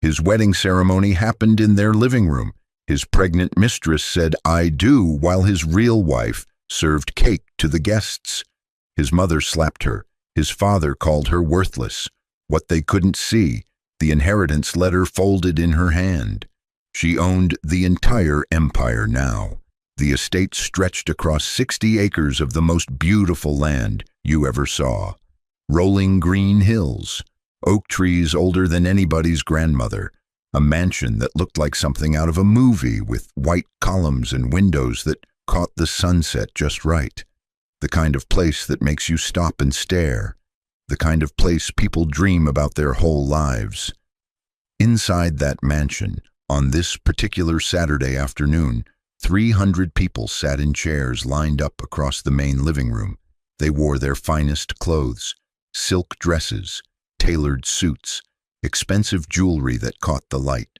His wedding ceremony happened in their living room. His pregnant mistress said, "I do," while his real wife served cake to the guests. His mother slapped her. His father called her worthless. What they couldn't see, the inheritance letter folded in her hand. She owned the entire empire now. The estate stretched across 60 acres of the most beautiful land you ever saw. Rolling green hills, oak trees older than anybody's grandmother, a mansion that looked like something out of a movie with white columns and windows that caught the sunset just right. The kind of place that makes you stop and stare. The kind of place people dream about their whole lives. Inside that mansion, on this particular Saturday afternoon, 300 people sat in chairs lined up across the main living room. They wore their finest clothes, silk dresses, tailored suits, expensive jewelry that caught the light.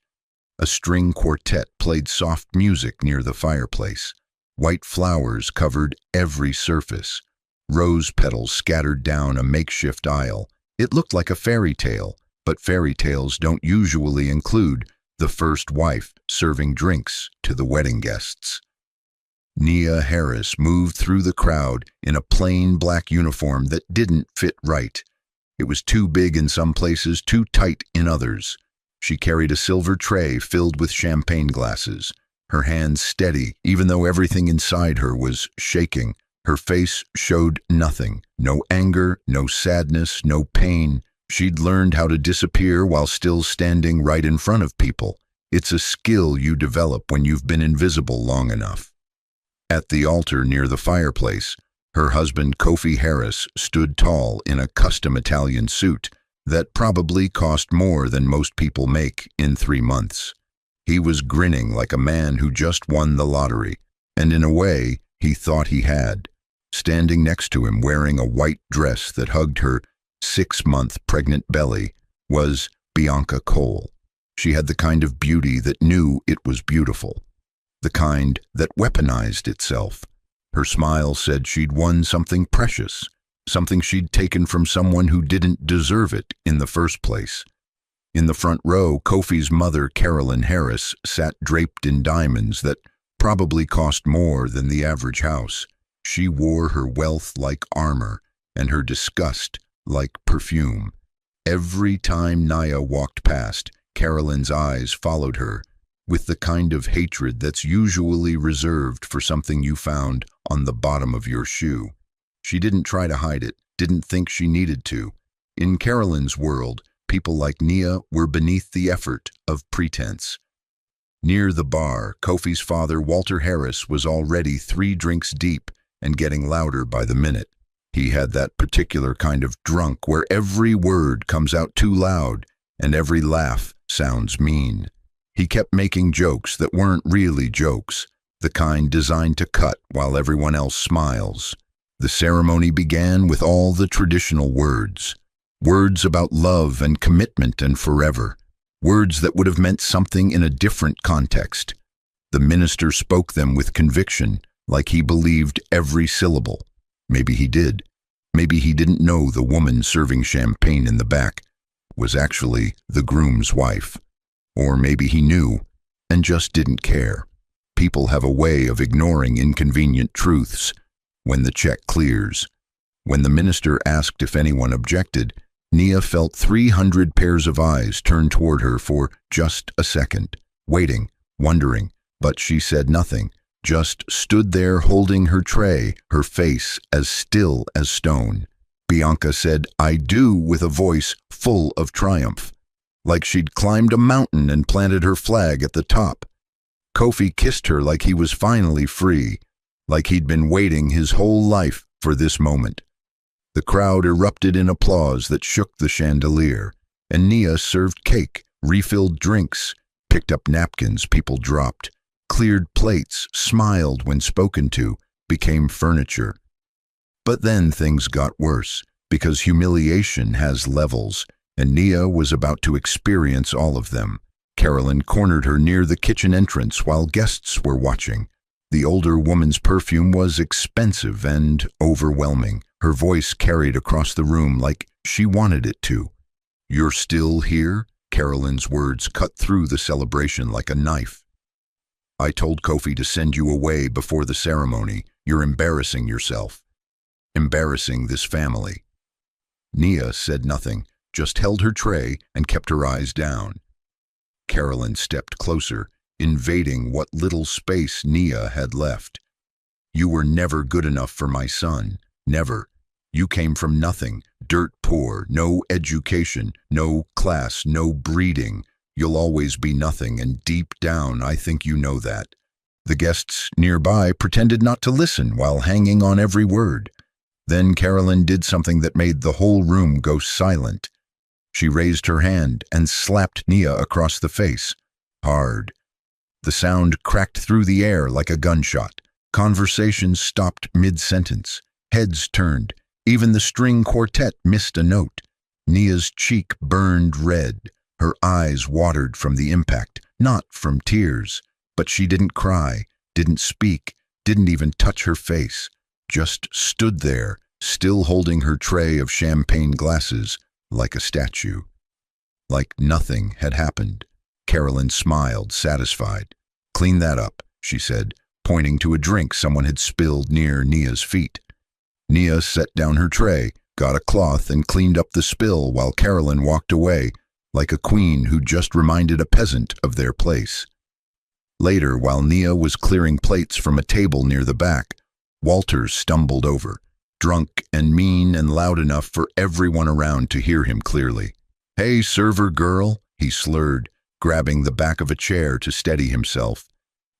A string quartet played soft music near the fireplace. White flowers covered every surface. Rose petals scattered down a makeshift aisle. It looked like a fairy tale, but fairy tales don't usually include the first wife serving drinks to the wedding guests. Nia Harris moved through the crowd in a plain black uniform that didn't fit right. It was too big in some places, too tight in others. She carried a silver tray filled with champagne glasses, her hands steady, even though everything inside her was shaking. Her face showed nothing, no anger, no sadness, no pain. She'd learned how to disappear while still standing right in front of people. It's a skill you develop when you've been invisible long enough. At the altar near the fireplace, her husband Kofi Harris stood tall in a custom Italian suit that probably cost more than most people make in 3 months. He was grinning like a man who just won the lottery, and in a way, he thought he had. Standing next to him, wearing a white dress that hugged her 6-month pregnant belly, was Bianca Cole. She had the kind of beauty that knew it was beautiful, the kind that weaponized itself. Her smile said she'd won something precious, something she'd taken from someone who didn't deserve it in the first place. In the front row, Kofi's mother, Carolyn Harris, sat draped in diamonds that probably cost more than the average house. She wore her wealth like armor and her disgust like perfume. Every time Nia walked past, Carolyn's eyes followed her with the kind of hatred that's usually reserved for something you found on the bottom of your shoe. She didn't try to hide it, didn't think she needed to. In Carolyn's world, people like Nia were beneath the effort of pretense. Near the bar, Kofi's father, Walter Harris, was already 3 drinks deep and getting louder by the minute. He had that particular kind of drunk where every word comes out too loud and every laugh sounds mean. He kept making jokes that weren't really jokes, the kind designed to cut while everyone else smiles. The ceremony began with all the traditional words. Words about love and commitment and forever. Words that would have meant something in a different context. The minister spoke them with conviction, like he believed every syllable. Maybe he did. Maybe he didn't know the woman serving champagne in the back was actually the groom's wife. Or maybe he knew and just didn't care. People have a way of ignoring inconvenient truths when the check clears. When the minister asked if anyone objected, Nia felt 300 pairs of eyes turn toward her for just a second, waiting, wondering, but she said nothing, just stood there holding her tray, her face as still as stone. Bianca said, "I do," with a voice full of triumph, like she'd climbed a mountain and planted her flag at the top. Kofi kissed her like he was finally free, like he'd been waiting his whole life for this moment. The crowd erupted in applause that shook the chandelier, and Nia served cake, refilled drinks, picked up napkins people dropped, cleared plates, smiled when spoken to, became furniture. But then things got worse, because humiliation has levels, and Nia was about to experience all of them. Carolyn cornered her near the kitchen entrance while guests were watching. The older woman's perfume was expensive and overwhelming. Her voice carried across the room like she wanted it to. "You're still here?" Carolyn's words cut through the celebration like a knife. "I told Kofi to send you away before the ceremony. You're embarrassing yourself. Embarrassing this family." Nia said nothing, just held her tray and kept her eyes down. Carolyn stepped closer, invading what little space Nia had left. "You were never good enough for my son. Never. You came from nothing, dirt poor, no education, no class, no breeding. You'll always be nothing, and deep down I think you know that." The guests nearby pretended not to listen while hanging on every word. Then Carolyn did something that made the whole room go silent. She raised her hand and slapped Nia across the face. Hard. The sound cracked through the air like a gunshot. Conversation stopped mid-sentence. Heads turned. Even the string quartet missed a note. Nia's cheek burned red. Her eyes watered from the impact, not from tears. But she didn't cry, didn't speak, didn't even touch her face. Just stood there, still holding her tray of champagne glasses, like a statue. Like nothing had happened. Carolyn smiled, satisfied. "Clean that up," she said, pointing to a drink someone had spilled near Nia's feet. Nia set down her tray, got a cloth, and cleaned up the spill while Carolyn walked away, like a queen who just reminded a peasant of their place. Later, while Nia was clearing plates from a table near the back, Walters stumbled over, drunk and mean and loud enough for everyone around to hear him clearly. "Hey, server girl," he slurred, grabbing the back of a chair to steady himself.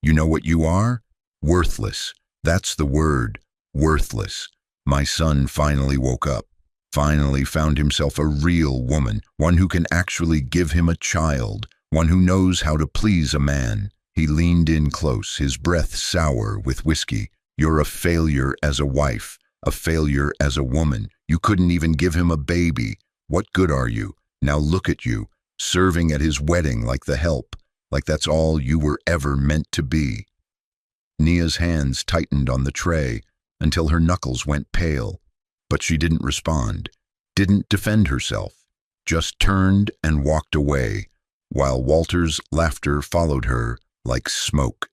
"You know what you are? Worthless. That's the word. Worthless. My son finally woke up. Finally found himself a real woman, one who can actually give him a child, one who knows how to please a man." He leaned in close, his breath sour with whiskey. "You're a failure as a wife, a failure as a woman. You couldn't even give him a baby. What good are you? Now look at you, serving at his wedding like the help, like that's all you were ever meant to be." Nia's hands tightened on the tray until her knuckles went pale, but she didn't respond, didn't defend herself, just turned and walked away, while Walter's laughter followed her like smoke.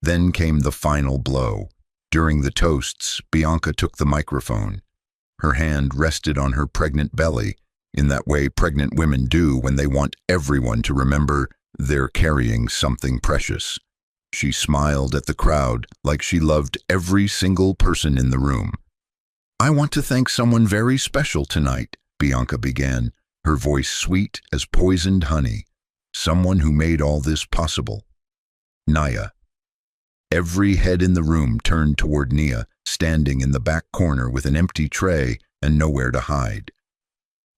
Then came the final blow. During the toasts, Bianca took the microphone. Her hand rested on her pregnant belly, in that way pregnant women do when they want everyone to remember they're carrying something precious. She smiled at the crowd like she loved every single person in the room. "I want to thank someone very special tonight," Bianca began, her voice sweet as poisoned honey. "Someone who made all this possible. Nia." Every head in the room turned toward Nia, standing in the back corner with an empty tray and nowhere to hide.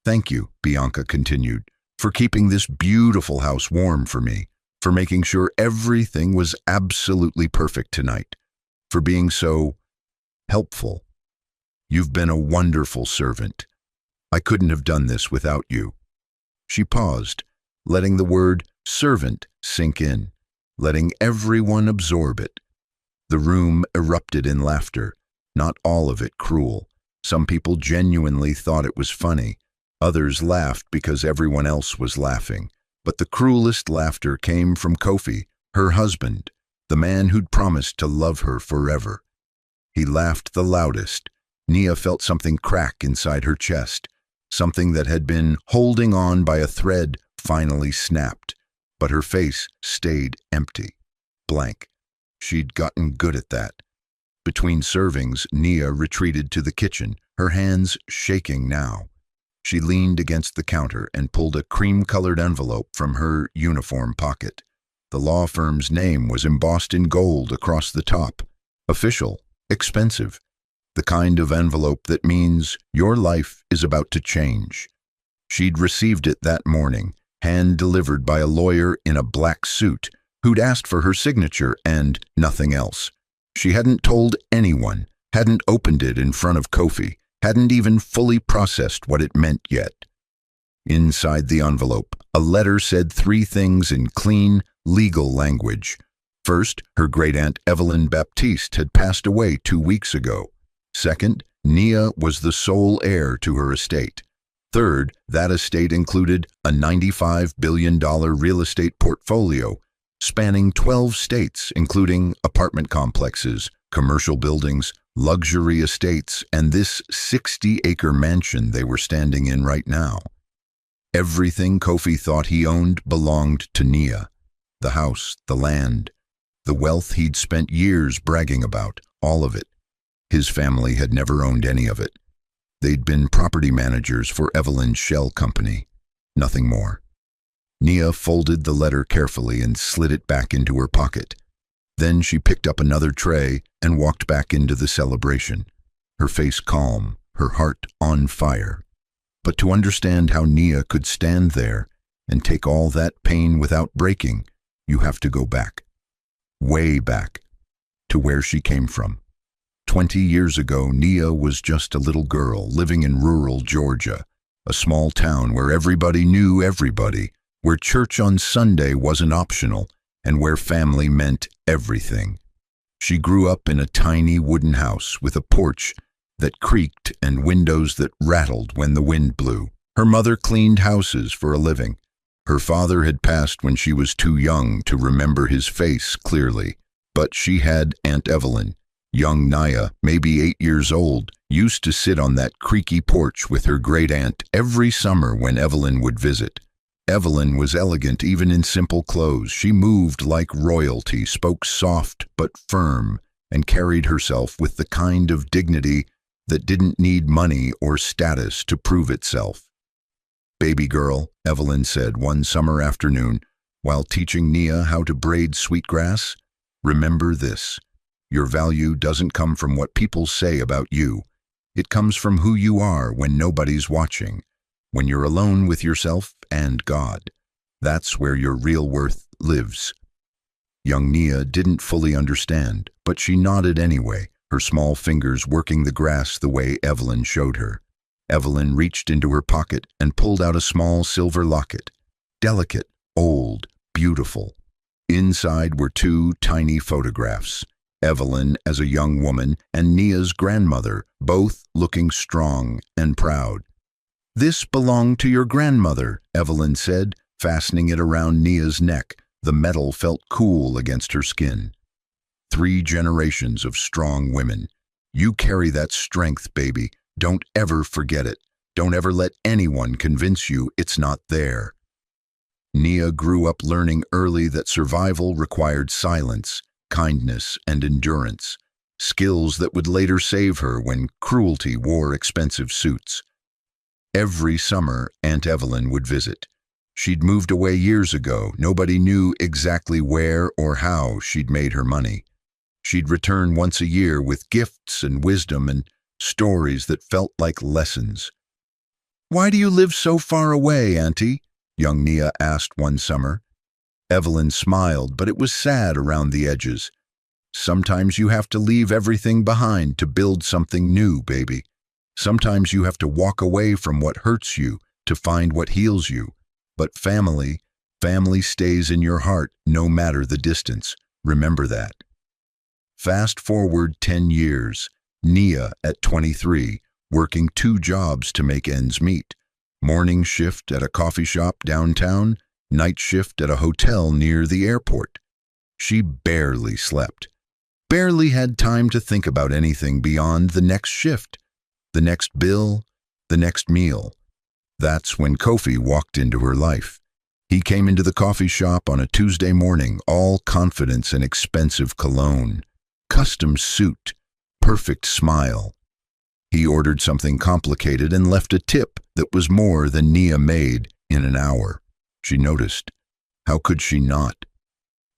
"Thank you," Bianca continued, "for keeping this beautiful house warm for me, for making sure everything was absolutely perfect tonight, for being so helpful. You've been a wonderful servant. I couldn't have done this without you." She paused, letting the word servant sink in, letting everyone absorb it. The room erupted in laughter, not all of it cruel. Some people genuinely thought it was funny. Others laughed because everyone else was laughing. But the cruelest laughter came from Kofi, her husband, the man who'd promised to love her forever. He laughed the loudest. Nia felt something crack inside her chest. Something that had been holding on by a thread finally snapped. But her face stayed empty, blank. She'd gotten good at that. Between servings, Nia retreated to the kitchen, her hands shaking now. She leaned against the counter and pulled a cream-colored envelope from her uniform pocket. The law firm's name was embossed in gold across the top. Official, expensive. The kind of envelope that means your life is about to change. She'd received it that morning, hand-delivered by a lawyer in a black suit who'd asked for her signature and nothing else. She hadn't told anyone, hadn't opened it in front of Kofi, hadn't even fully processed what it meant yet. Inside the envelope, a letter said 3 things in clean, legal language. First, her great-aunt Evelyn Baptiste had passed away 2 weeks ago. Second, Nia was the sole heir to her estate. Third, that estate included a $95 billion real estate portfolio spanning 12 states, including apartment complexes, commercial buildings, luxury estates, and this 60-acre mansion they were standing in right now. Everything Kofi thought he owned belonged to Nia. The house, the land, the wealth he'd spent years bragging about, all of it. His family had never owned any of it. They'd been property managers for Evelyn's shell company. Nothing more. Nia folded the letter carefully and slid it back into her pocket. Then she picked up another tray and walked back into the celebration, her face calm, her heart on fire. But to understand how Nia could stand there and take all that pain without breaking, you have to go back, way back, to where she came from. 20 years ago, Nia was just a little girl living in rural Georgia, a small town where everybody knew everybody, where church on Sunday wasn't optional, and where family meant everything. She grew up in a tiny wooden house with a porch that creaked and windows that rattled when the wind blew. Her mother cleaned houses for a living. Her father had passed when she was too young to remember his face clearly, but she had Aunt Evelyn. Young Nia, maybe 8 years old, used to sit on that creaky porch with her great-aunt every summer when Evelyn would visit. Evelyn was elegant even in simple clothes. She moved like royalty, spoke soft but firm, and carried herself with the kind of dignity that didn't need money or status to prove itself. "Baby girl," Evelyn said one summer afternoon while teaching Nia how to braid sweetgrass, "remember this. Your value doesn't come from what people say about you. It comes from who you are when nobody's watching, when you're alone with yourself and God. That's where your real worth lives." Young Nia didn't fully understand, but she nodded anyway, her small fingers working the grass the way Evelyn showed her. Evelyn reached into her pocket and pulled out a small silver locket. Delicate, old, beautiful. Inside were 2 tiny photographs. Evelyn as a young woman and Nia's grandmother, both looking strong and proud. "This belonged to your grandmother," Evelyn said, fastening it around Nia's neck. The metal felt cool against her skin. 3 generations of strong women. You carry that strength, baby. Don't ever forget it. Don't ever let anyone convince you it's not there. Nia grew up learning early that survival required silence, kindness, and endurance, skills that would later save her when cruelty wore expensive suits. Every summer, Aunt Evelyn would visit. She'd moved away years ago. Nobody knew exactly where or how she'd made her money. She'd return once a year with gifts and wisdom and stories that felt like lessons. "Why do you live so far away, Auntie?" young Nia asked one summer. Evelyn smiled, but it was sad around the edges. "Sometimes you have to leave everything behind to build something new, baby. Sometimes you have to walk away from what hurts you to find what heals you. But family stays in your heart no matter the distance. Remember that." Fast forward 10 years, Nia at 23, working 2 jobs to make ends meet. Morning shift at a coffee shop downtown, night shift at a hotel near the airport. She barely slept, barely had time to think about anything beyond the next shift, the next bill, the next meal. That's when Kofi walked into her life. He came into the coffee shop on a Tuesday morning, all confidence and expensive cologne, custom suit, perfect smile. He ordered something complicated and left a tip that was more than Nia made in an hour. She noticed. How could she not?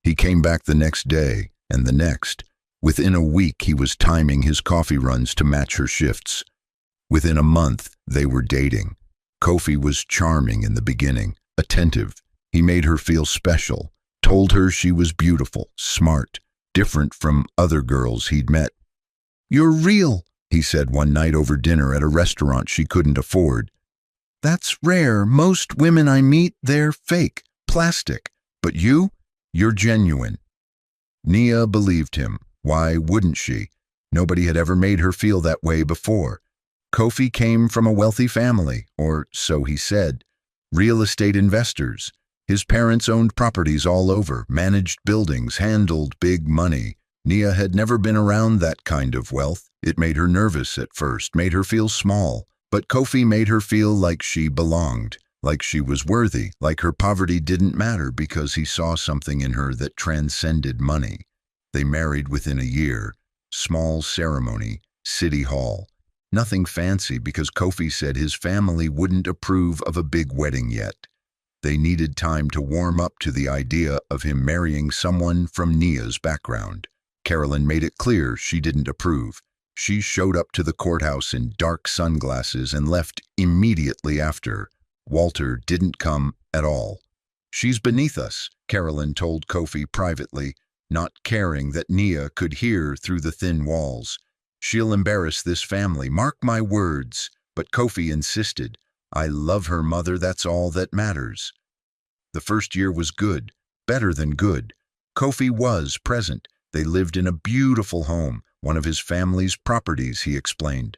He came back the next day and the next. Within a week, he was timing his coffee runs to match her shifts. Within a month, they were dating. Kofi was charming in the beginning, attentive. He made her feel special, told her she was beautiful, smart, different from other girls he'd met. "You're real," he said one night over dinner at a restaurant she couldn't afford. "That's rare. Most women I meet, they're fake, plastic. But you're genuine." Nia believed him. Why wouldn't she? Nobody had ever made her feel that way before. Kofi came from a wealthy family, or so he said. Real estate investors. His parents owned properties all over, managed buildings, handled big money. Nia had never been around that kind of wealth. It made her nervous at first, made her feel small. But Kofi made her feel like she belonged, like she was worthy, like her poverty didn't matter because he saw something in her that transcended money. They married within a year. Small ceremony, city hall. Nothing fancy because Kofi said his family wouldn't approve of a big wedding yet. They needed time to warm up to the idea of him marrying someone from Nia's background. Carolyn made it clear she didn't approve. She showed up to the courthouse in dark sunglasses and left immediately after. Walter didn't come at all. "She's beneath us," Carolyn told Kofi privately, not caring that Nia could hear through the thin walls. "She'll embarrass this family, mark my words." But Kofi insisted. "I love her, mother, that's all that matters." The first year was good, better than good. Kofi was present. They lived in a beautiful home, one of his family's properties, he explained.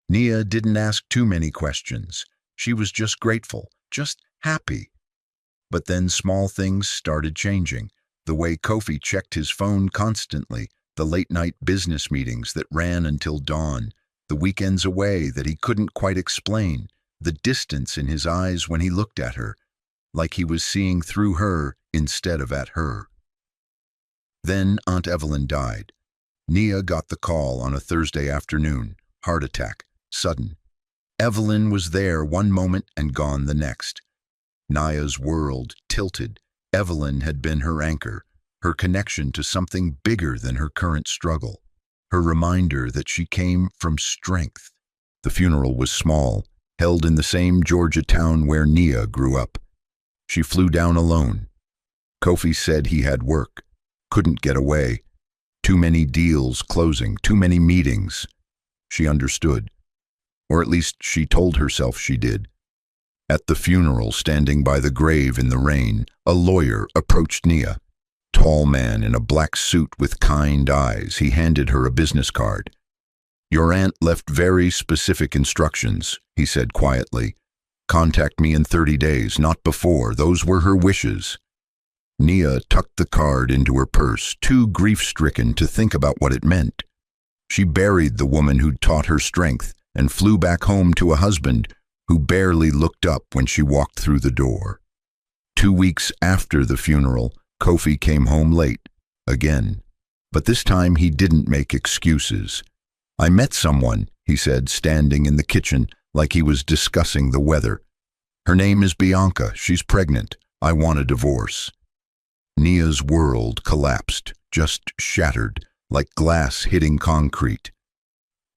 Nia didn't ask too many questions. She was just grateful, just happy. But then small things started changing. The way Kofi checked his phone constantly, the late-night business meetings that ran until dawn, the weekends away that he couldn't quite explain, the distance in his eyes when he looked at her, like he was seeing through her instead of at her. Then Aunt Evelyn died. Nia got the call on a Thursday afternoon. Heart attack, sudden. Evelyn was there one moment and gone the next. Nia's world tilted. Evelyn had been her anchor, her connection to something bigger than her current struggle, her reminder that she came from strength. The funeral was small, held in the same Georgia town where Nia grew up. She flew down alone. Kofi said he had work, couldn't get away. Too many deals closing, too many meetings. She understood. Or at least she told herself she did. At the funeral, standing by the grave in the rain, a lawyer approached Nia. Tall man in a black suit with kind eyes. He handed her a business card. "Your aunt left very specific instructions," he said quietly. "Contact me in 30 days, not before. Those were her wishes." Nia tucked the card into her purse, too grief-stricken to think about what it meant. She buried the woman who'd taught her strength and flew back home to a husband who barely looked up when she walked through the door. 2 weeks after the funeral, Kofi came home late, again. But this time he didn't make excuses. "I met someone," he said, standing in the kitchen like he was discussing the weather. "Her name is Bianca. She's pregnant. I want a divorce." Nia's world collapsed, just shattered, like glass hitting concrete.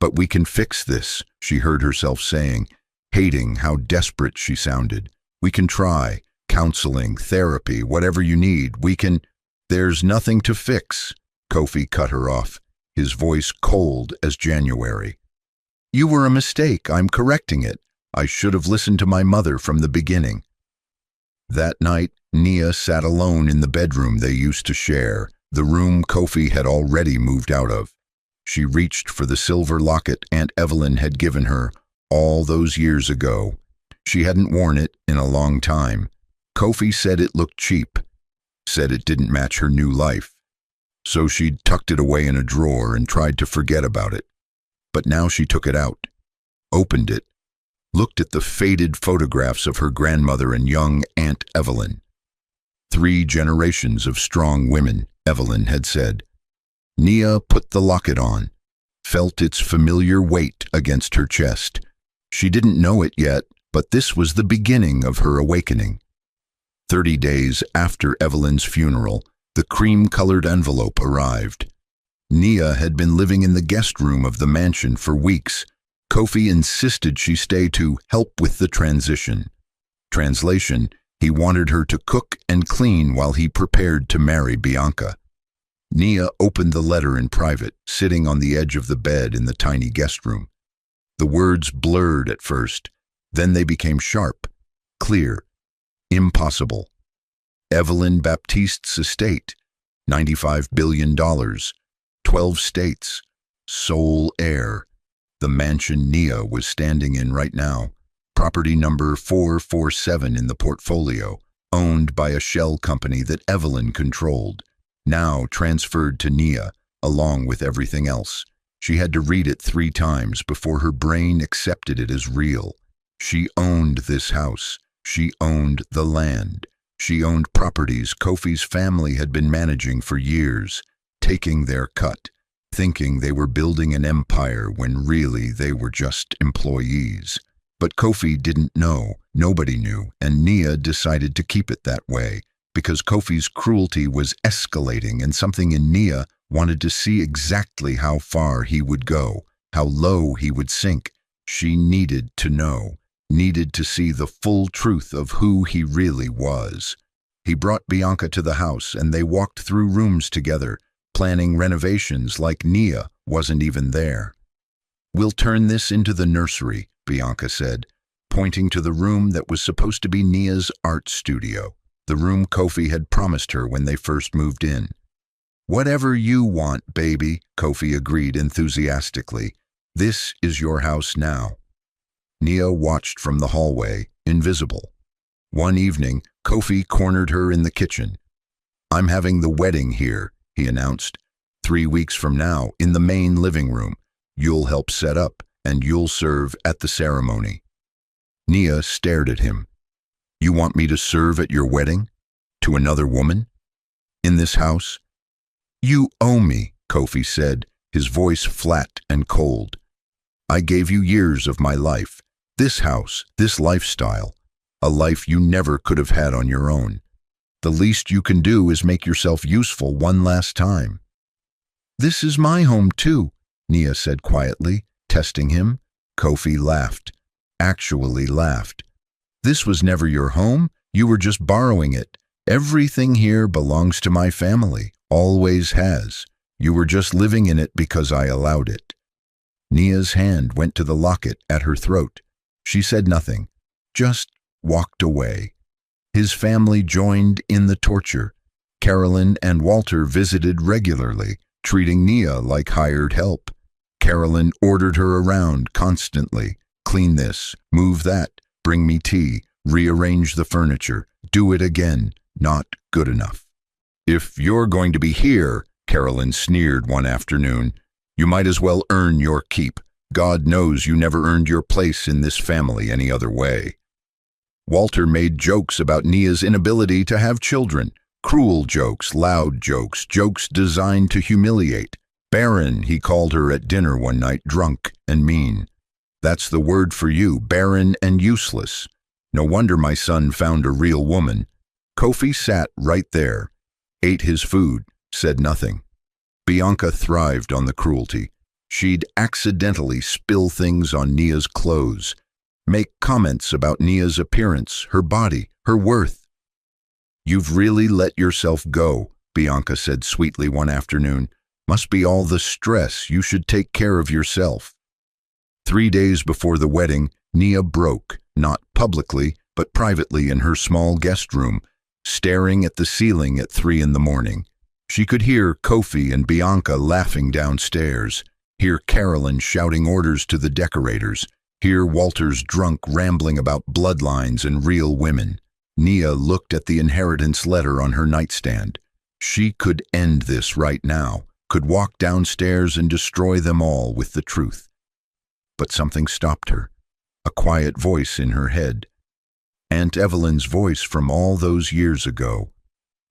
"But we can fix this," she heard herself saying, hating how desperate she sounded. "We can try. Counseling, therapy, whatever you need. We can—" "There's nothing to fix," Kofi cut her off, his voice cold as January. "You were a mistake. I'm correcting it. I should have listened to my mother from the beginning." That night, Nia sat alone in the bedroom they used to share, the room Kofi had already moved out of. She reached for the silver locket Aunt Evelyn had given her all those years ago. She hadn't worn it in a long time. Kofi said it looked cheap, said it didn't match her new life. So she'd tucked it away in a drawer and tried to forget about it. But now she took it out, opened it, looked at the faded photographs of her grandmother and young Aunt Evelyn. 3 generations of strong women, Evelyn had said. Nia put the locket on, felt its familiar weight against her chest. She didn't know it yet, but this was the beginning of her awakening. 30 days after Evelyn's funeral, the cream-colored envelope arrived. Nia had been living in the guest room of the mansion for weeks. Kofi insisted she stay to help with the transition. Translation, he wanted her to cook and clean while he prepared to marry Bianca. Nia opened the letter in private, sitting on the edge of the bed in the tiny guest room. The words blurred at first, then they became sharp, clear, impossible. Evelyn Baptiste's estate, $95 billion, 12 states, sole heir. the mansion Nia was standing in right now, property number 447 in the portfolio, owned by a shell company that Evelyn controlled, now transferred to Nia, along with everything else. She had to read it 3 times before her brain accepted it as real. She owned this house. She owned the land. She owned properties Kofi's family had been managing for years, taking their cut, thinking they were building an empire when really they were just employees. But Kofi didn't know, nobody knew, and Nia decided to keep it that way, because Kofi's cruelty was escalating and something in Nia wanted to see exactly how far he would go, how low he would sink. She needed to know, needed to see the full truth of who he really was. He brought Bianca to the house and they walked through rooms together, planning renovations like Nia wasn't even there. "We'll turn this into the nursery," Bianca said, pointing to the room that was supposed to be Nia's art studio, the room Kofi had promised her when they first moved in. "Whatever you want, baby," Kofi agreed enthusiastically. "This is your house now." Nia watched from the hallway, invisible. One evening, Kofi cornered her in the kitchen. "I'm having the wedding here," he announced. 3 weeks from now, in the main living room. You'll help set up, and you'll serve at the ceremony." Nia stared at him. "You want me to serve at your wedding? To another woman? In this house?" "You owe me," Kofi said, his voice flat and cold. "I gave you years of my life, this house, this lifestyle, a life you never could have had on your own. The least you can do is make yourself useful one last time." "This is my home too," Nia said quietly, testing him. Kofi laughed. Actually laughed. "This was never your home. You were just borrowing it. Everything here belongs to my family, always has. You were just living in it because I allowed it." Nia's hand went to the locket at her throat. She said nothing, just walked away. His family joined in the torture. Carolyn and Walter visited regularly, treating Nia like hired help. Carolyn ordered her around constantly. "Clean this, move that, bring me tea, rearrange the furniture, do it again, not good enough." "If you're going to be here," Carolyn sneered one afternoon, "you might as well earn your keep. God knows you never earned your place in this family any other way." Walter made jokes about Nia's inability to have children. Cruel jokes, loud jokes, jokes designed to humiliate. "Barren," he called her at dinner one night, drunk and mean. "That's the word for you, barren and useless. No wonder my son found a real woman." Kofi sat right there, ate his food, said nothing. Bianca thrived on the cruelty. She'd accidentally spill things on Nia's clothes, make comments about Nia's appearance, her body, her worth. "You've really let yourself go," Bianca said sweetly one afternoon. "Must be all the stress. You should take care of yourself." 3 days before the wedding, Nia broke, not publicly, but privately in her small guest room, staring at the ceiling at 3 in the morning. She could hear Kofi and Bianca laughing downstairs, hear Carolyn shouting orders to the decorators, hear Walter's drunk rambling about bloodlines and real women. Nia looked at the inheritance letter on her nightstand. She could end this right now, could walk downstairs and destroy them all with the truth. But something stopped her, a quiet voice in her head. Aunt Evelyn's voice from all those years ago.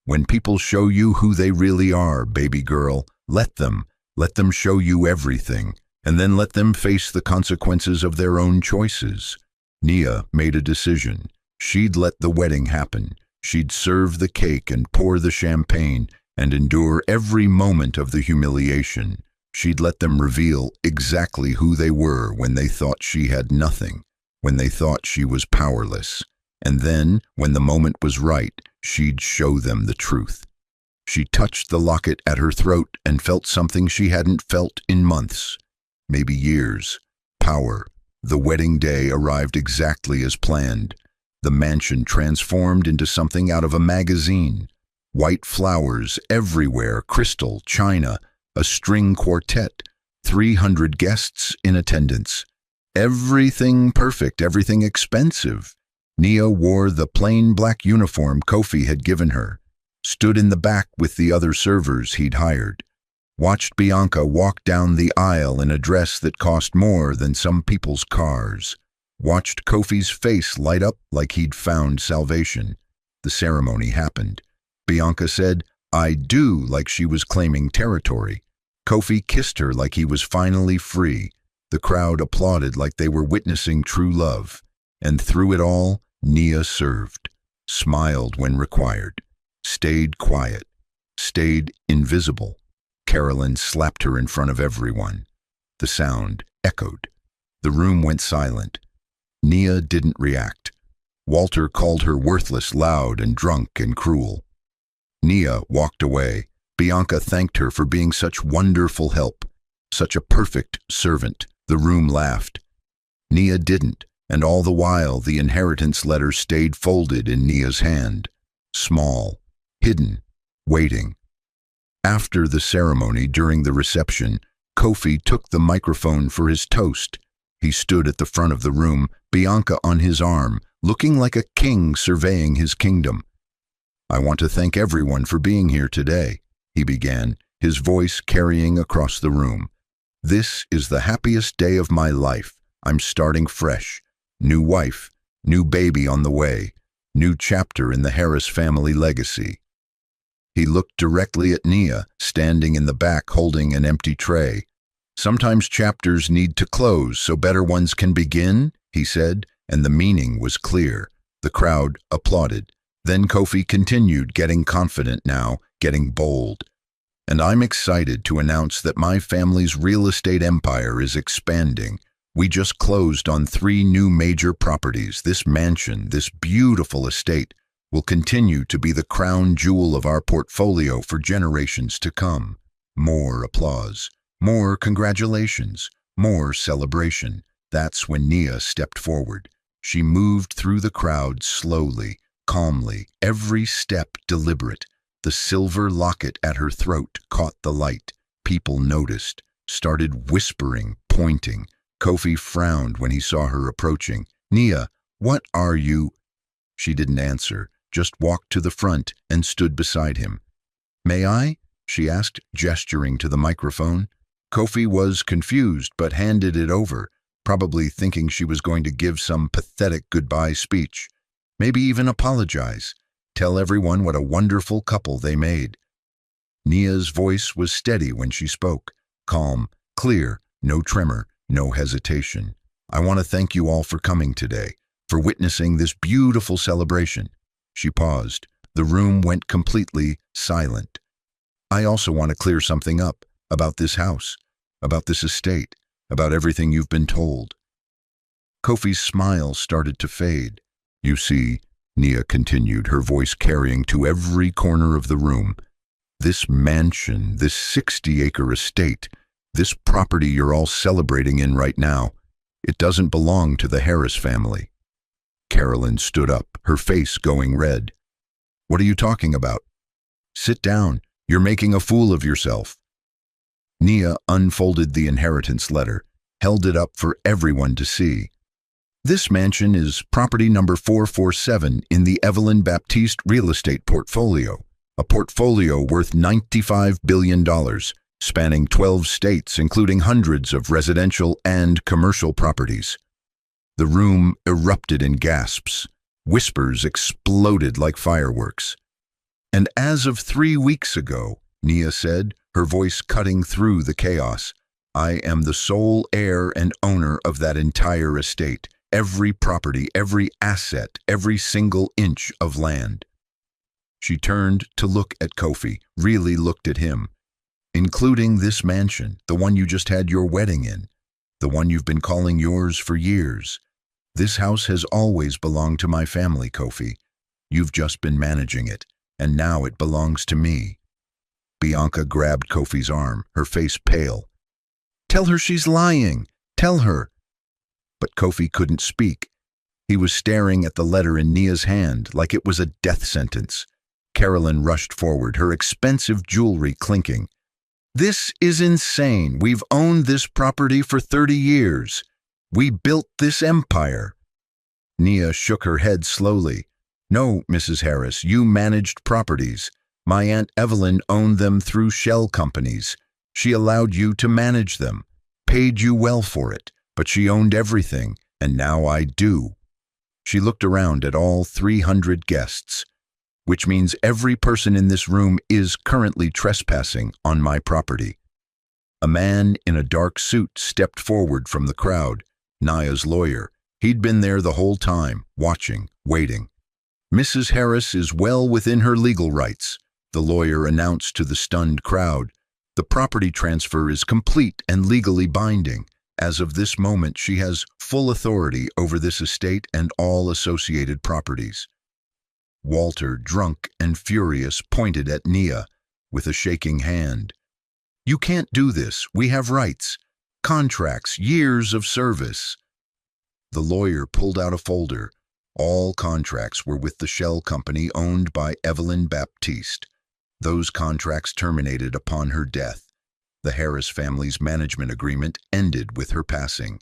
"When people show you who they really are, baby girl, let them show you everything, and then let them face the consequences of their own choices." Nia made a decision. She'd let the wedding happen. She'd serve the cake and pour the champagne and endure every moment of the humiliation. She'd let them reveal exactly who they were when they thought she had nothing, when they thought she was powerless. And then, when the moment was right, she'd show them the truth. She touched the locket at her throat and felt something she hadn't felt in months, maybe years. Power. The wedding day arrived exactly as planned. The mansion transformed into something out of a magazine. White flowers everywhere, crystal, china, a string quartet, 300 guests in attendance. Everything perfect, everything expensive. Nia wore the plain black uniform Kofi had given her, stood in the back with the other servers he'd hired, watched Bianca walk down the aisle in a dress that cost more than some people's cars, watched Kofi's face light up like he'd found salvation. The ceremony happened. Bianca said, "I do," like she was claiming territory. Kofi kissed her like he was finally free. The crowd applauded like they were witnessing true love. And through it all, Nia served, smiled when required, stayed quiet, stayed invisible. Carolyn slapped her in front of everyone. The sound echoed. The room went silent. Nia didn't react. Walter called her worthless, loud, and drunk and cruel. Nia walked away. Bianca thanked her for being such wonderful help, such a perfect servant. The room laughed. Nia didn't, and all the while the inheritance letter stayed folded in Nia's hand, small, hidden, waiting. After the ceremony, during the reception, Kofi took the microphone for his toast. He stood at the front of the room, Bianca on his arm, looking like a king surveying his kingdom. "I want to thank everyone for being here today," he began, his voice carrying across the room. "This is the happiest day of my life. I'm starting fresh. New wife, new baby on the way, new chapter in the Harris family legacy." He looked directly at Nia, standing in the back holding an empty tray. "Sometimes chapters need to close so better ones can begin," he said, and the meaning was clear. The crowd applauded. Then Kofi continued, getting confident now, getting bold. "And I'm excited to announce that my family's real estate empire is expanding. We just closed on 3 new major properties. This mansion, this beautiful estate, will continue to be the crown jewel of our portfolio for generations to come." More applause, more congratulations, more celebration. That's when Nia stepped forward. She moved through the crowd slowly, calmly, every step deliberate. The silver locket at her throat caught the light. People noticed, started whispering, pointing. Kofi frowned when he saw her approaching. "Nia, what are you?" She didn't answer, just walked to the front and stood beside him. "May I?" she asked, gesturing to the microphone. Kofi was confused but handed it over, probably thinking she was going to give some pathetic goodbye speech. Maybe even apologize. Tell everyone what a wonderful couple they made. Nia's voice was steady when she spoke, calm, clear, no tremor, no hesitation. "I want to thank you all for coming today, for witnessing this beautiful celebration." She paused. The room went completely silent. "I also want to clear something up about this house, about this estate, about everything you've been told." Kofi's smile started to fade. "You see," Nia continued, her voice carrying to every corner of the room, "this mansion, this 60-acre estate, this property you're all celebrating in right now, it doesn't belong to the Harris family." Carolyn stood up, her face going red. "What are you talking about? Sit down. You're making a fool of yourself." Nia unfolded the inheritance letter, held it up for everyone to see. "This mansion is property number 447 in the Evelyn Baptiste real estate portfolio, a portfolio worth $95 billion, spanning 12 states, including hundreds of residential and commercial properties." The room erupted in gasps. Whispers exploded like fireworks. "And as of 3 weeks ago," Nia said, her voice cutting through the chaos, "I am the sole heir and owner of that entire estate, every property, every asset, every single inch of land." She turned to look at Kofi, really looked at him. "Including this mansion, the one you just had your wedding in, the one you've been calling yours for years. This house has always belonged to my family, Kofi. You've just been managing it, and now it belongs to me." Bianca grabbed Kofi's arm, her face pale. "Tell her she's lying. Tell her." But Kofi couldn't speak. He was staring at the letter in Nia's hand like it was a death sentence. Carolyn rushed forward, her expensive jewelry clinking. This is insane. We've owned this property for 30 years. We built this empire. Nia shook her head slowly. No, Mrs. Harris, you managed properties. My Aunt Evelyn owned them through shell companies. She allowed you to manage them, paid you well for it, but she owned everything, and now I do. She looked around at all 300 guests, which means every person in this room is currently trespassing on my property. A man in a dark suit stepped forward from the crowd, Nia's lawyer. He'd been there the whole time, watching, waiting. Mrs. Harris is well within her legal rights, the lawyer announced to the stunned crowd. The property transfer is complete and legally binding. As of this moment, she has full authority over this estate and all associated properties. Walter, drunk and furious, pointed at Nia with a shaking hand. You can't do this. We have rights, contracts, years of service. The lawyer pulled out a folder. All contracts were with the shell company owned by Evelyn Baptiste. Those contracts terminated upon her death. The Harris family's management agreement ended with her passing.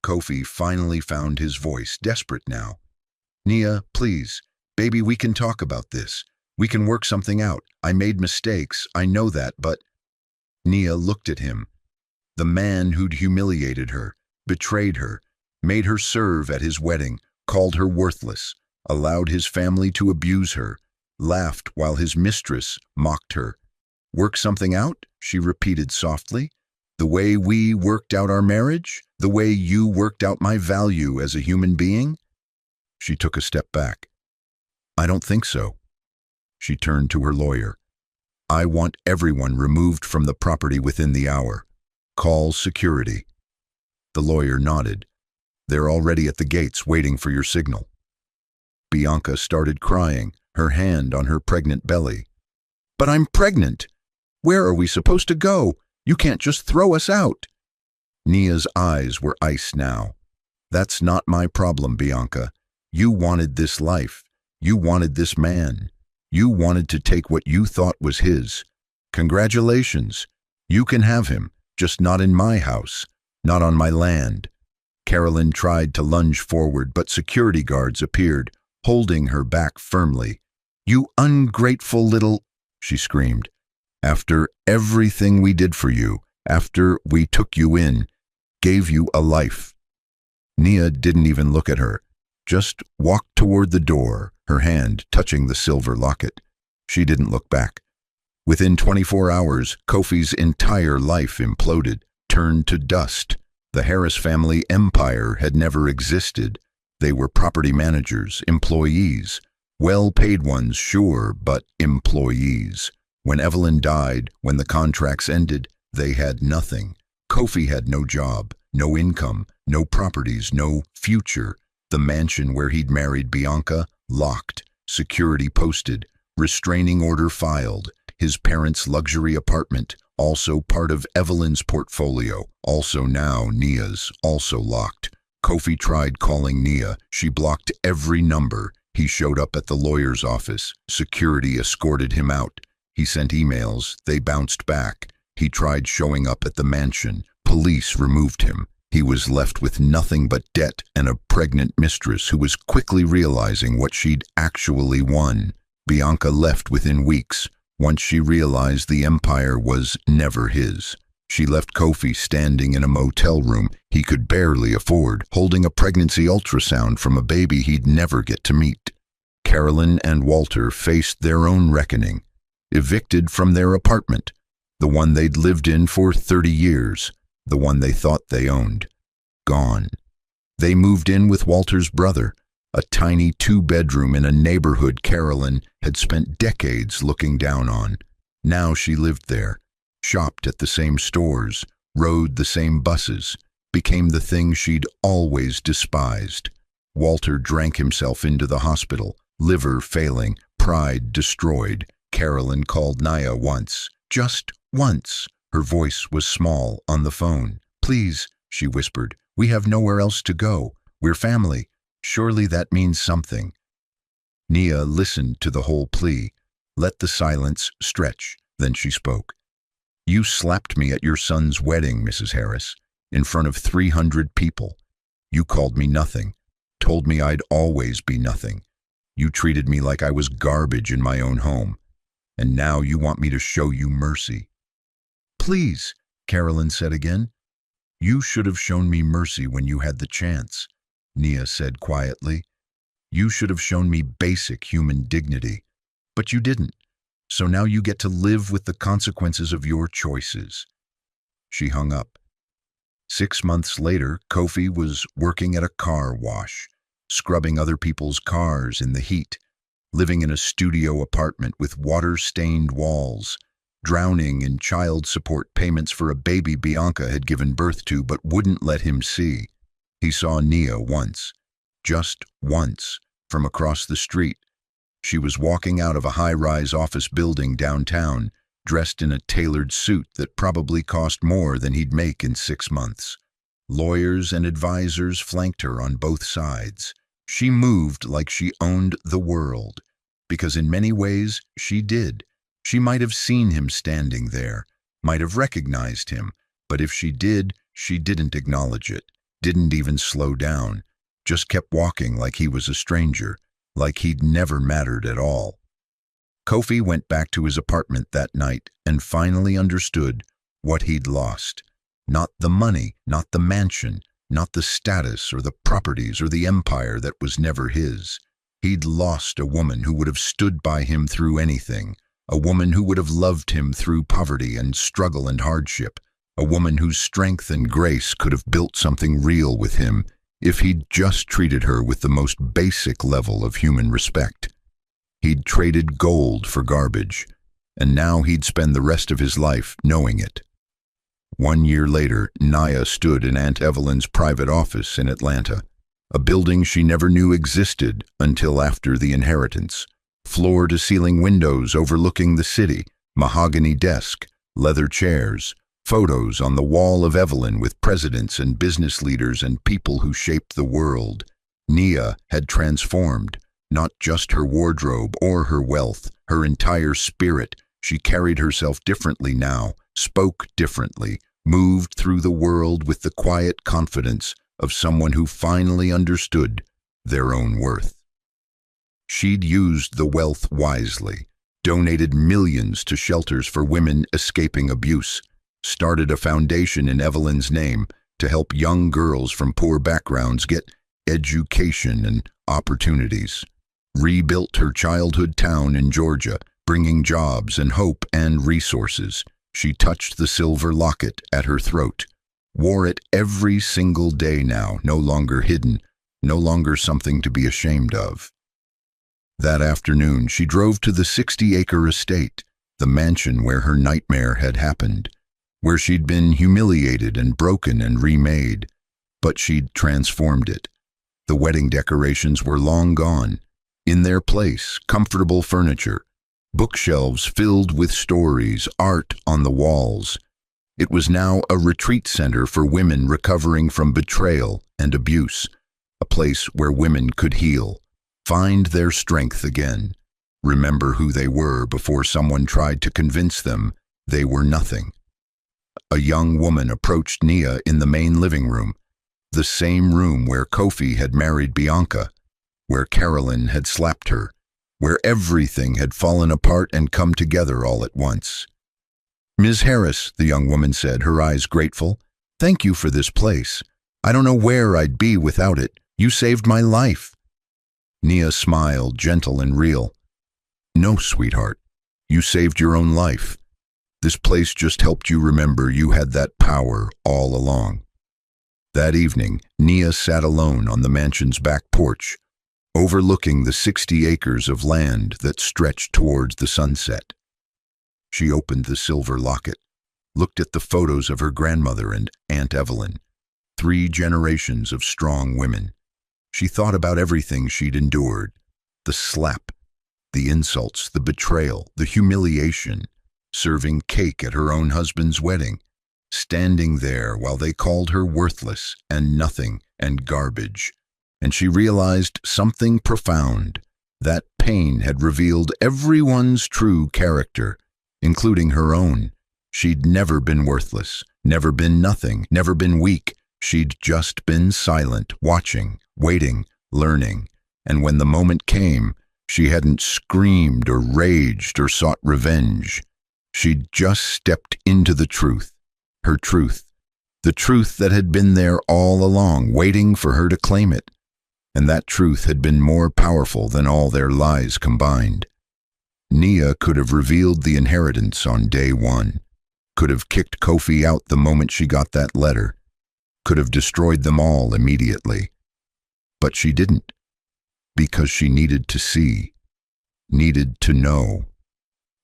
Kofi finally found his voice, desperate now. Nia, please, baby, we can talk about this. We can work something out. I made mistakes, I know that, but… Nia looked at him. The man who'd humiliated her, betrayed her, made her serve at his wedding, called her worthless, allowed his family to abuse her, laughed while his mistress mocked her. Work something out? She repeated softly. The way we worked out our marriage? The way you worked out my value as a human being? She took a step back. I don't think so. She turned to her lawyer. I want everyone removed from the property within the hour. Call security. The lawyer nodded. They're already at the gates waiting for your signal. Bianca started crying, her hand on her pregnant belly. But I'm pregnant. Where are we supposed to go? You can't just throw us out. Nia's eyes were ice now. That's not my problem, Bianca. You wanted this life. You wanted this man. You wanted to take what you thought was his. Congratulations. You can have him, just not in my house, not on my land. Carolyn tried to lunge forward, but security guards appeared, holding her back firmly. You ungrateful little… she screamed. After everything we did for you, after we took you in, gave you a life. Nia didn't even look at her, just walked toward the door, her hand touching the silver locket. She didn't look back. Within 24 hours, Kofi's entire life imploded, turned to dust. The Harris family empire had never existed. They were property managers, employees. Well-paid ones, sure, but employees. When Evelyn died, when the contracts ended, they had nothing. Kofi had no job, no income, no properties, no future. The mansion where he'd married Bianca, locked, security posted, restraining order filed. His parents' luxury apartment, also part of Evelyn's portfolio, also now Nia's, also locked. Kofi tried calling Nia. She blocked every number. He showed up at the lawyer's office. Security escorted him out. He sent emails. They bounced back. He tried showing up at the mansion. Police removed him. He was left with nothing but debt and a pregnant mistress who was quickly realizing what she'd actually won. Bianca left within weeks. Once she realized the empire was never his. She left Kofi standing in a motel room he could barely afford, holding a pregnancy ultrasound from a baby he'd never get to meet. Carolyn and Walter faced their own reckoning. Evicted from their apartment, the one they'd lived in for 30 years, the one they thought they owned. Gone. They moved in with Walter's brother, a tiny 2-bedroom in a neighborhood Carolyn had spent decades looking down on. Now she lived there, shopped at the same stores, rode the same buses, became the thing she'd always despised. Walter drank himself into the hospital, liver failing, pride destroyed. Carolyn called Nia once, just once. Her voice was small on the phone. Please, she whispered, we have nowhere else to go. We're family. Surely that means something. Nia listened to the whole plea, let the silence stretch, then she spoke. You slapped me at your son's wedding, Mrs. Harris, in front of 300 people. You called me nothing, told me I'd always be nothing. You treated me like I was garbage in my own home. And now you want me to show you mercy. Please, Carolyn said again. You should have shown me mercy when you had the chance, Nia said quietly. You should have shown me basic human dignity. But you didn't. So now you get to live with the consequences of your choices. She hung up. 6 months later, Kofi was working at a car wash, scrubbing other people's cars in the heat, living in a studio apartment with water-stained walls, drowning in child support payments for a baby Bianca had given birth to but wouldn't let him see. He saw Nia once, just once, from across the street. She was walking out of a high-rise office building downtown, dressed in a tailored suit that probably cost more than he'd make in 6 months. Lawyers and advisors flanked her on both sides. She moved like she owned the world, because in many ways she did. She might have seen him standing there, might have recognized him, but if she did, she didn't acknowledge it, didn't even slow down, just kept walking like he was a stranger, like he'd never mattered at all. Kofi went back to his apartment that night and finally understood what he'd lost. Not the money, not the mansion, not the status or the properties or the empire that was never his. He'd lost a woman who would have stood by him through anything, a woman who would have loved him through poverty and struggle and hardship, a woman whose strength and grace could have built something real with him if he'd just treated her with the most basic level of human respect. He'd traded gold for garbage, and now he'd spend the rest of his life knowing it. 1 year later, Nia stood in Aunt Evelyn's private office in Atlanta, a building she never knew existed until after the inheritance. Floor-to-ceiling windows overlooking the city, mahogany desk, leather chairs, photos on the wall of Evelyn with presidents and business leaders and people who shaped the world. Nia had transformed, not just her wardrobe or her wealth, her entire spirit. She carried herself differently now, spoke differently, moved through the world with the quiet confidence of someone who finally understood their own worth. She'd used the wealth wisely, donated millions to shelters for women escaping abuse, started a foundation in Evelyn's name to help young girls from poor backgrounds get education and opportunities, rebuilt her childhood town in Georgia, bringing jobs and hope and resources. She touched the silver locket at her throat, wore it every single day now, no longer hidden, no longer something to be ashamed of. That afternoon, she drove to the 60-acre estate, the mansion where her nightmare had happened, where she'd been humiliated and broken and remade, but she'd transformed it. The wedding decorations were long gone. In their place, comfortable furniture, bookshelves filled with stories, art on the walls. It was now a retreat center for women recovering from betrayal and abuse, a place where women could heal, find their strength again, remember who they were before someone tried to convince them they were nothing. A young woman approached Nia in the main living room, the same room where Kofi had married Bianca, where Carolyn had slapped her, where everything had fallen apart and come together all at once. "Ms. Harris," the young woman said, her eyes grateful, "thank you for this place. I don't know where I'd be without it. You saved my life." Nia smiled, gentle and real. "No, sweetheart. You saved your own life. This place just helped you remember you had that power all along." That evening, Nia sat alone on the mansion's back porch, overlooking the 60 acres of land that stretched towards the sunset. She opened the silver locket, looked at the photos of her grandmother and Aunt Evelyn, 3 generations of strong women. She thought about everything she'd endured, the slap, the insults, the betrayal, the humiliation, serving cake at her own husband's wedding, standing there while they called her worthless and nothing and garbage. And she realized something profound. That pain had revealed everyone's true character, including her own. She'd never been worthless, never been nothing, never been weak. She'd just been silent, watching, waiting, learning. And when the moment came, she hadn't screamed or raged or sought revenge. She'd just stepped into the truth, her truth, the truth that had been there all along, waiting for her to claim it. And that truth had been more powerful than all their lies combined. Nia could have revealed the inheritance on day one, could have kicked Kofi out the moment she got that letter, could have destroyed them all immediately. But she didn't, because she needed to see, needed to know,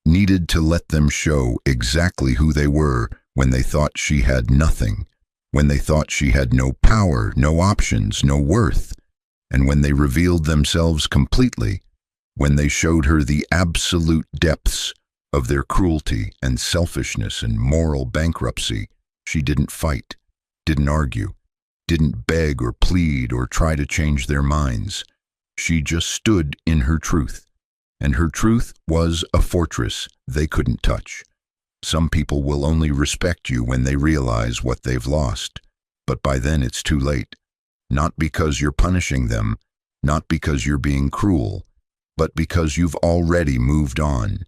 needed to let them show exactly who they were when they thought she had nothing, when they thought she had no power, no options, no worth, and when they revealed themselves completely, when they showed her the absolute depths of their cruelty and selfishness and moral bankruptcy. She didn't fight, didn't argue, didn't beg or plead or try to change their minds. She just stood in her truth, and her truth was a fortress they couldn't touch. Some people will only respect you when they realize what they've lost, but by then it's too late. Not because you're punishing them, not because you're being cruel, but because you've already moved on,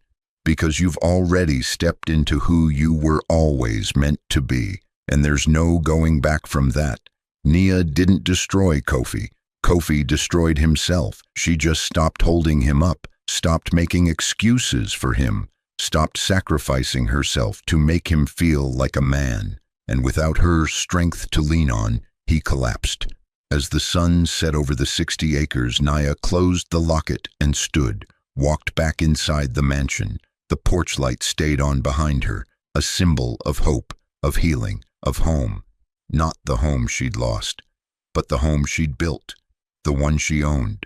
because you've already stepped into who you were always meant to be, and there's no going back from that. Nia didn't destroy Kofi. Kofi destroyed himself. She just stopped holding him up, stopped making excuses for him, stopped sacrificing herself to make him feel like a man, and without her strength to lean on, he collapsed. As the sun set over the 60 acres, Nia closed the locket and stood, walked back inside the mansion. The porch light stayed on behind her, a symbol of hope, of healing, of home. Not the home she'd lost, but the home she'd built, the one she owned,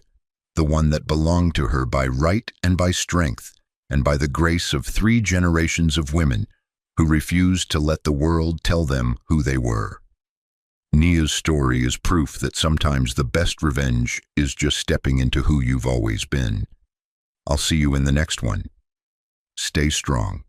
the one that belonged to her by right and by strength, and by the grace of 3 generations of women who refused to let the world tell them who they were. Nia's story is proof that sometimes the best revenge is just stepping into who you've always been. I'll see you in the next one. Stay strong.